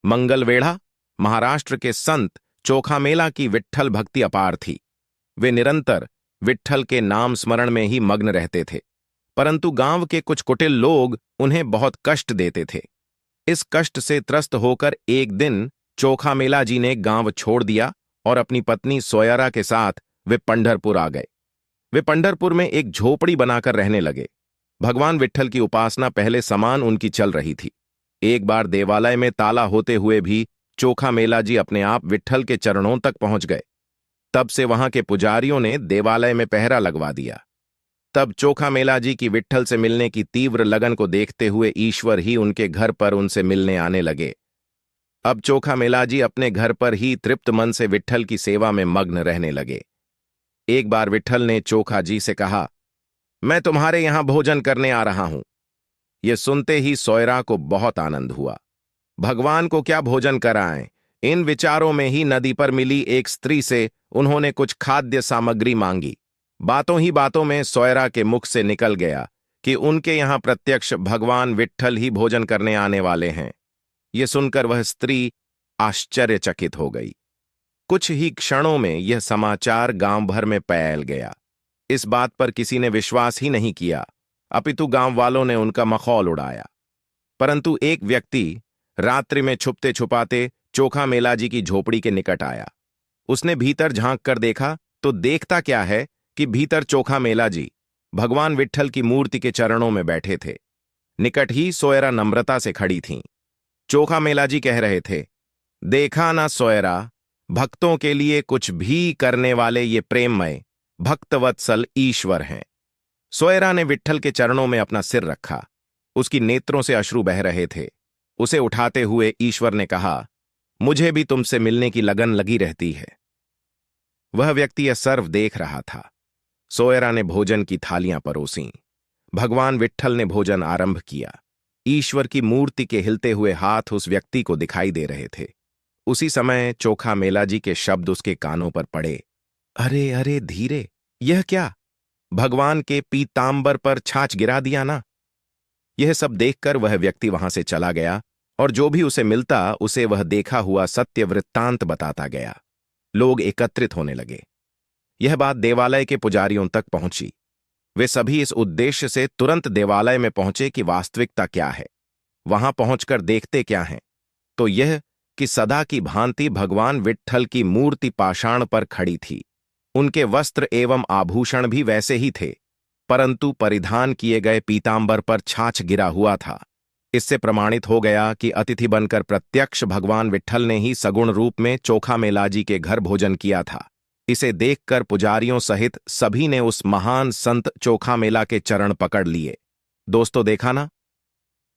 मंगलवेढ़ा महाराष्ट्र के संत चोखामेला की विट्ठल भक्ति अपार थी। वे निरंतर विट्ठल के नाम स्मरण में ही मग्न रहते थे, परंतु गांव के कुछ कुटिल लोग उन्हें बहुत कष्ट देते थे। इस कष्ट से त्रस्त होकर एक दिन चोखामेला जी ने गांव छोड़ दिया और अपनी पत्नी सोयरा के साथ वे पंढरपुर आ गए। वे पंढरपुर में एक झोपड़ी बनाकर रहने लगे। भगवान विट्ठल की उपासना पहले समान उनकी चल रही थी। एक बार देवालय में ताला होते हुए भी चोखामेला जी अपने आप विट्ठल के चरणों तक पहुंच गए। तब से वहां के पुजारियों ने देवालय में पहरा लगवा दिया। तब चोखामेला जी की विट्ठल से मिलने की तीव्र लगन को देखते हुए ईश्वर ही उनके घर पर उनसे मिलने आने लगे। अब चोखामेला जी अपने घर पर ही तृप्त मन से विट्ठल की सेवा में मग्न रहने लगे। एक बार विट्ठल ने चोखा जी से कहा, मैं तुम्हारे यहां भोजन करने आ रहा हूं। यह सुनते ही सोयरा को बहुत आनंद हुआ। भगवान को क्या भोजन कराएं, इन विचारों में ही नदी पर मिली एक स्त्री से उन्होंने कुछ खाद्य सामग्री मांगी। बातों ही बातों में सोयरा के मुख से निकल गया कि उनके यहां प्रत्यक्ष भगवान विट्ठल ही भोजन करने आने वाले हैं। यह सुनकर वह स्त्री आश्चर्यचकित हो गई। कुछ ही क्षणों में यह समाचार गांव भर में फैल गया। इस बात पर किसी ने विश्वास ही नहीं किया, अपितु गांव वालों ने उनका मखौल उड़ाया। परंतु एक व्यक्ति रात्रि में छुपते छुपाते चोखामेला जी की झोपड़ी के निकट आया। उसने भीतर झांक कर देखा तो देखता क्या है कि भीतर चोखामेला जी भगवान विट्ठल की मूर्ति के चरणों में बैठे थे। निकट ही सोयरा नम्रता से खड़ी थीं। चोखामेला जी कह रहे थे, देखा ना सोयरा, भक्तों के लिए कुछ भी करने वाले ये प्रेममय भक्तवत्सल ईश्वर हैं। सोयरा ने विट्ठल के चरणों में अपना सिर रखा। उसकी नेत्रों से अश्रु बह रहे थे। उसे उठाते हुए ईश्वर ने कहा, मुझे भी तुमसे मिलने की लगन लगी रहती है। वह व्यक्ति यह सर्व देख रहा था। सोयरा ने भोजन की थालियां परोसीं। भगवान विट्ठल ने भोजन आरंभ किया। ईश्वर की मूर्ति के हिलते हुए हाथ उस व्यक्ति को दिखाई दे रहे थे। उसी समय चोखामेला जी के शब्द उसके कानों पर पड़े, अरे अरे धीरे, यह क्या? भगवान के पीतांबर पर छाछ गिरा दिया ना। यह सब देखकर वह व्यक्ति वहां से चला गया और जो भी उसे मिलता उसे वह देखा हुआ सत्य वृत्तांत बताता गया। लोग एकत्रित होने लगे। यह बात देवालय के पुजारियों तक पहुंची। वे सभी इस उद्देश्य से तुरंत देवालय में पहुंचे कि वास्तविकता क्या है। वहां पहुंचकर देखते क्या हैं, तो यह कि सदा की भांति भगवान विट्ठल की मूर्ति पाषाण पर खड़ी थी। उनके वस्त्र एवं आभूषण भी वैसे ही थे, परंतु परिधान किए गए पीतांबर पर छाछ गिरा हुआ था। इससे प्रमाणित हो गया कि अतिथि बनकर प्रत्यक्ष भगवान विट्ठल ने ही सगुण रूप में चोखामेला जी के घर भोजन किया था। इसे देखकर पुजारियों सहित सभी ने उस महान संत चोखामेला के चरण पकड़ लिए। दोस्तों, देखा ना,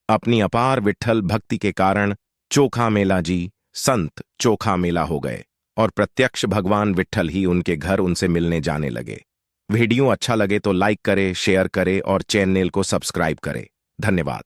अपनी अपार विट्ठल भक्ति के कारण चोखामेला जी संत चोखामेला हो गए और प्रत्यक्ष भगवान विट्ठल ही उनके घर उनसे मिलने जाने लगे। वीडियो अच्छा लगे तो लाइक करें, शेयर करें और चैनल को सब्सक्राइब करें। धन्यवाद।